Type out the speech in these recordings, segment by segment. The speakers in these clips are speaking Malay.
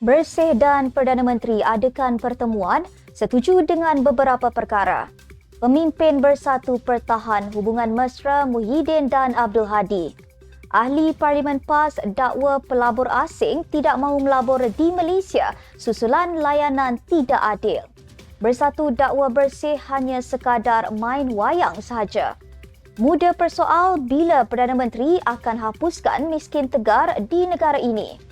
Bersih dan Perdana Menteri adakan pertemuan setuju dengan beberapa perkara. Pemimpin Bersatu pertahan hubungan mesra Muhyiddin dan Abdul Hadi. Ahli Parlimen PAS dakwa pelabur asing tidak mahu melabur di Malaysia susulan layanan tidak adil. Bersatu dakwa bersih hanya sekadar main wayang sahaja. Muda persoal bila Perdana Menteri akan hapuskan miskin tegar di negara ini.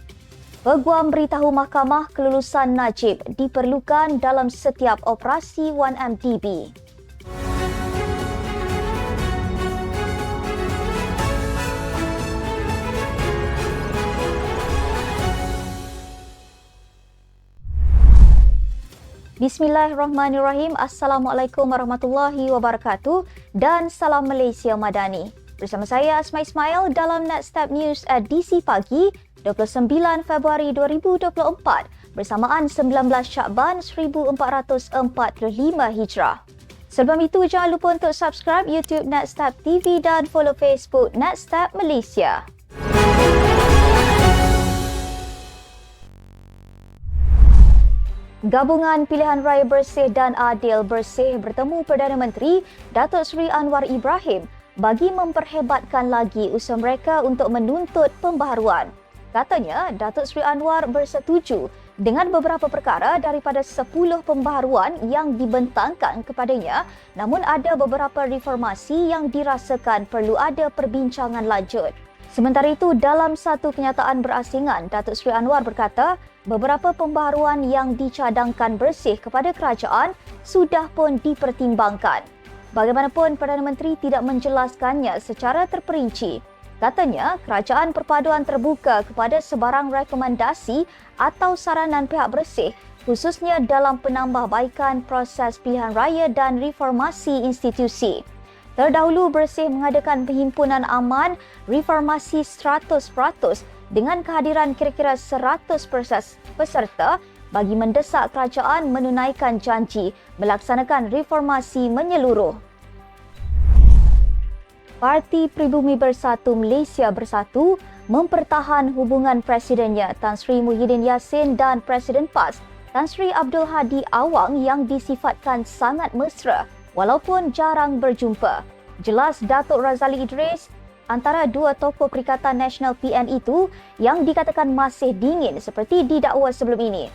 Peguam beritahu Mahkamah kelulusan Najib diperlukan dalam setiap operasi 1MDB. Bismillahirrahmanirrahim. Assalamualaikum warahmatullahi wabarakatuh dan salam Malaysia Madani. Bersama saya Asma Ismail dalam Netstep News edisi pagi 29 Februari 2024 bersamaan 19 Syakban 1445 Hijrah. Sebelum itu jangan lupa untuk subscribe YouTube Netstep TV dan follow Facebook Netstep Malaysia. Gabungan Pilihan Raya Bersih dan Adil Bersih bertemu Perdana Menteri Datuk Seri Anwar Ibrahim bagi memperhebatkan lagi usaha mereka untuk menuntut pembaharuan. Katanya, Datuk Seri Anwar bersetuju dengan beberapa perkara daripada 10 pembaharuan yang dibentangkan kepadanya, namun ada beberapa reformasi yang dirasakan perlu ada perbincangan lanjut. Sementara itu, dalam satu kenyataan berasingan, Datuk Seri Anwar berkata, beberapa pembaharuan yang dicadangkan bersih kepada kerajaan sudah pun dipertimbangkan. Bagaimanapun, Perdana Menteri tidak menjelaskannya secara terperinci. Katanya, kerajaan perpaduan terbuka kepada sebarang rekomendasi atau saranan pihak bersih, khususnya dalam penambahbaikan proses pilihan raya dan reformasi institusi. Terdahulu, Bersih mengadakan perhimpunan aman reformasi 100% dengan kehadiran kira-kira 100% peserta bagi mendesak kerajaan menunaikan janji melaksanakan reformasi menyeluruh. Parti Pribumi Bersatu Malaysia Bersatu mempertahan hubungan presidennya Tan Sri Muhyiddin Yassin dan Presiden PAS Tan Sri Abdul Hadi Awang yang disifatkan sangat mesra walaupun jarang berjumpa. Jelas Datuk Razali Idris antara dua tokoh Perikatan Nasional PN itu yang dikatakan masih dingin seperti didakwa sebelum ini.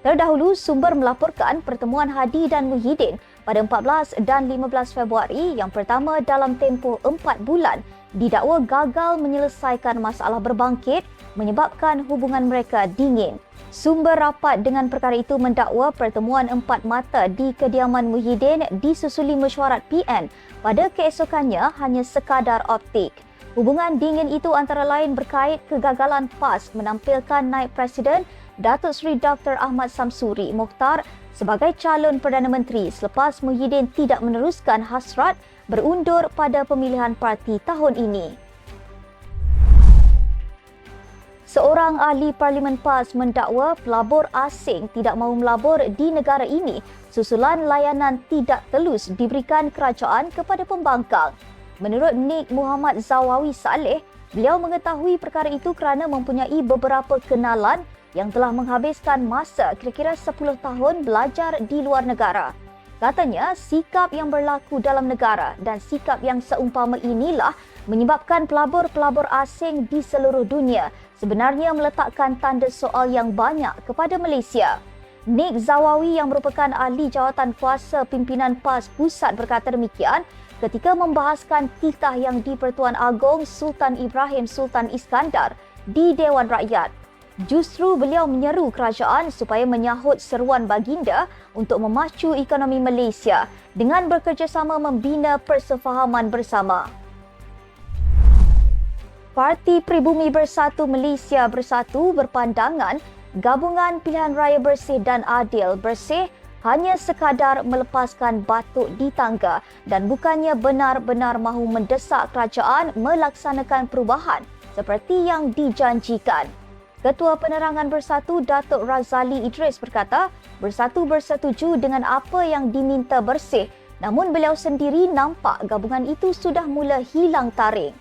Terdahulu, sumber melaporkan pertemuan Hadi dan Muhyiddin pada 14 dan 15 Februari yang pertama dalam tempoh 4 bulan didakwa gagal menyelesaikan masalah berbangkit menyebabkan hubungan mereka dingin. Sumber rapat dengan perkara itu mendakwa pertemuan empat mata di kediaman Muhyiddin disusuli mesyuarat PN pada keesokannya hanya sekadar optik. Hubungan dingin itu antara lain berkait kegagalan PAS menampilkan naib Presiden Datuk Seri Dr. Ahmad Samsuri Mokhtar sebagai calon Perdana Menteri selepas Muhyiddin tidak meneruskan hasrat berundur pada pemilihan parti tahun ini. Seorang ahli Parlimen PAS mendakwa pelabur asing tidak mahu melabur di negara ini susulan layanan tidak telus diberikan kerajaan kepada pembangkang. Menurut Nik Muhammad Zawawi Saleh, beliau mengetahui perkara itu kerana mempunyai beberapa kenalan yang telah menghabiskan masa kira-kira 10 tahun belajar di luar negara. Katanya, sikap yang berlaku dalam negara dan sikap yang seumpama inilah menyebabkan pelabur-pelabur asing di seluruh dunia sebenarnya meletakkan tanda soal yang banyak kepada Malaysia. Nik Zawawi yang merupakan ahli jawatan kuasa pimpinan PAS Pusat berkata demikian ketika membahaskan titah yang di-Pertuan Agong Sultan Ibrahim Sultan Iskandar di Dewan Rakyat. Justru beliau menyeru kerajaan supaya menyahut seruan baginda untuk memacu ekonomi Malaysia dengan bekerjasama membina persefahaman bersama. Parti Pribumi Bersatu Malaysia Bersatu berpandangan gabungan Pilihan Raya Bersih dan Adil Bersih hanya sekadar melepaskan batuk di tangga dan bukannya benar-benar mahu mendesak kerajaan melaksanakan perubahan seperti yang dijanjikan. Ketua Penerangan Bersatu Datuk Razali Idris berkata, Bersatu bersetuju dengan apa yang diminta Bersih, namun beliau sendiri nampak gabungan itu sudah mula hilang taring.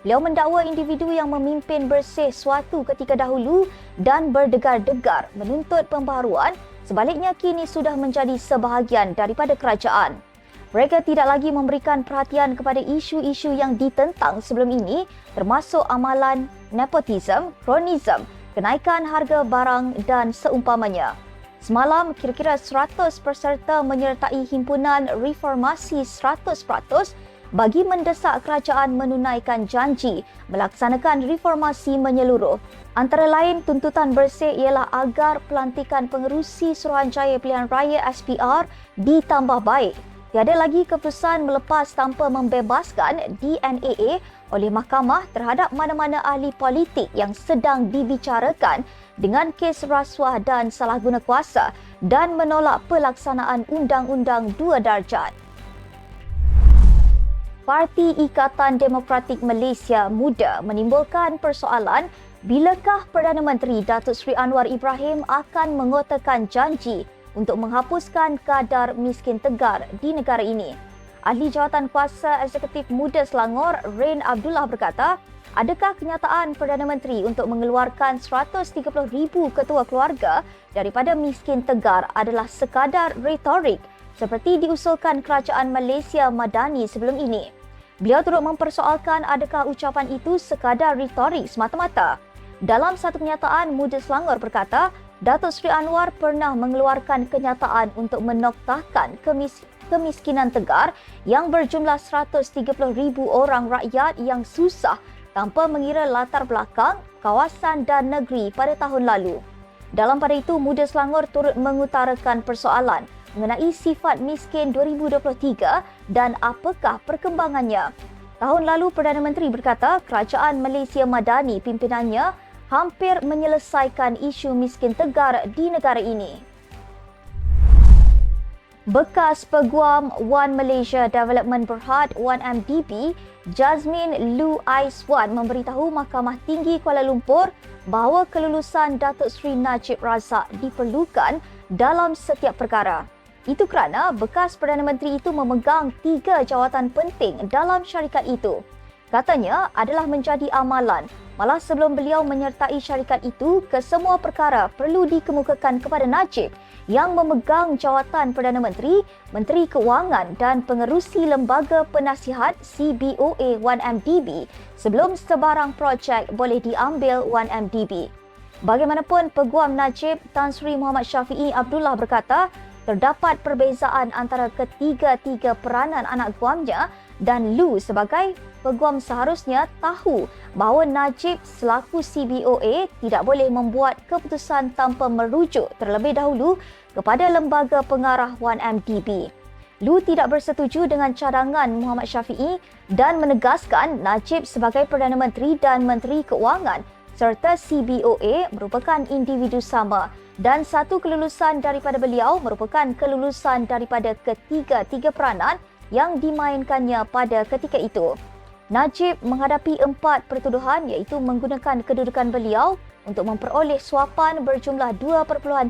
Beliau mendakwa individu yang memimpin Bersih suatu ketika dahulu dan berdegar-degar menuntut pembaharuan, sebaliknya kini sudah menjadi sebahagian daripada kerajaan. Mereka tidak lagi memberikan perhatian kepada isu-isu yang ditentang sebelum ini, termasuk amalan nepotisme, kronisme, kenaikan harga barang dan seumpamanya. Semalam, kira-kira 100 peserta menyertai himpunan reformasi 100% bagi mendesak kerajaan menunaikan janji melaksanakan reformasi menyeluruh. Antara lain, tuntutan Bersih ialah agar pelantikan pengerusi Suruhanjaya Pilihan Raya SPR ditambah baik. Tiada lagi keputusan melepas tanpa membebaskan DNAA oleh mahkamah terhadap mana-mana ahli politik yang sedang dibicarakan dengan kes rasuah dan salah guna kuasa dan menolak pelaksanaan Undang-Undang 2 Darjat. Parti Ikatan Demokratik Malaysia Muda menimbulkan persoalan bilakah Perdana Menteri Datuk Seri Anwar Ibrahim akan mengotakan janji untuk menghapuskan kadar miskin tegar di negara ini. Ahli Jawatan Kuasa Eksekutif Muda Selangor, Rain Abdullah berkata, adakah kenyataan Perdana Menteri untuk mengeluarkan 130,000 ketua keluarga daripada miskin tegar adalah sekadar retorik seperti diusulkan Kerajaan Malaysia Madani sebelum ini. Beliau turut mempersoalkan adakah ucapan itu sekadar retorik semata-mata. Dalam satu kenyataan, Muda Selangor berkata, Datuk Seri Anwar pernah mengeluarkan kenyataan untuk menoktahkan kemiskinan tegar yang berjumlah 130,000 orang rakyat yang susah tanpa mengira latar belakang, kawasan dan negeri pada tahun lalu. Dalam pada itu, Muda Selangor turut mengutarakan persoalan mengenai sifat miskin 2023 dan apakah perkembangannya. Tahun lalu, Perdana Menteri berkata Kerajaan Malaysia Madani pimpinannya hampir menyelesaikan isu miskin tegar di negara ini. Bekas Peguam One Malaysia Development Berhad 1MDB, Jasmine Lu Aiswan memberitahu Mahkamah Tinggi Kuala Lumpur bahawa kelulusan Datuk Seri Najib Razak diperlukan dalam setiap perkara. Itu kerana bekas Perdana Menteri itu memegang 3 jawatan penting dalam syarikat itu. Katanya adalah menjadi amalan. Malah sebelum beliau menyertai syarikat itu, kesemua perkara perlu dikemukakan kepada Najib yang memegang jawatan Perdana Menteri, Menteri Keuangan dan pengerusi Lembaga Penasihat CBOA 1MDB sebelum sebarang projek boleh diambil 1MDB. Bagaimanapun, Peguam Najib Tan Sri Muhammad Syafiee Abdullah berkata, terdapat perbezaan antara ketiga-tiga peranan anak guamnya dan Lu sebagai peguam seharusnya tahu bahawa Najib selaku CBOA tidak boleh membuat keputusan tanpa merujuk terlebih dahulu kepada lembaga pengarah 1MDB. Lu tidak bersetuju dengan cadangan Muhammad Syafiee dan menegaskan Najib sebagai Perdana Menteri dan Menteri Keuangan serta CBOA merupakan individu sama dan satu kelulusan daripada beliau merupakan kelulusan daripada ketiga-tiga peranan yang dimainkannya pada ketika itu. Najib menghadapi 4 pertuduhan iaitu menggunakan kedudukan beliau untuk memperoleh suapan berjumlah 2.3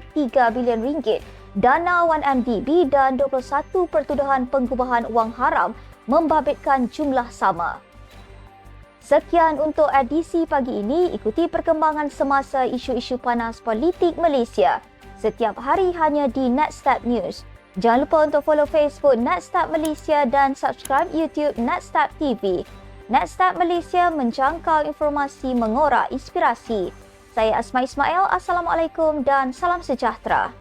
bilion ringgit, dana 1MDB dan 21 pertuduhan pengubahan wang haram membabitkan jumlah sama. Sekian untuk edisi pagi ini. Ikuti perkembangan semasa isu-isu panas politik Malaysia setiap hari hanya di Netstab News. Jangan lupa untuk follow Facebook Netstab Malaysia dan subscribe YouTube Netstab TV. Netstab Malaysia menjangkau informasi mengorak inspirasi. Saya Asma Ismail. Assalamualaikum dan salam sejahtera.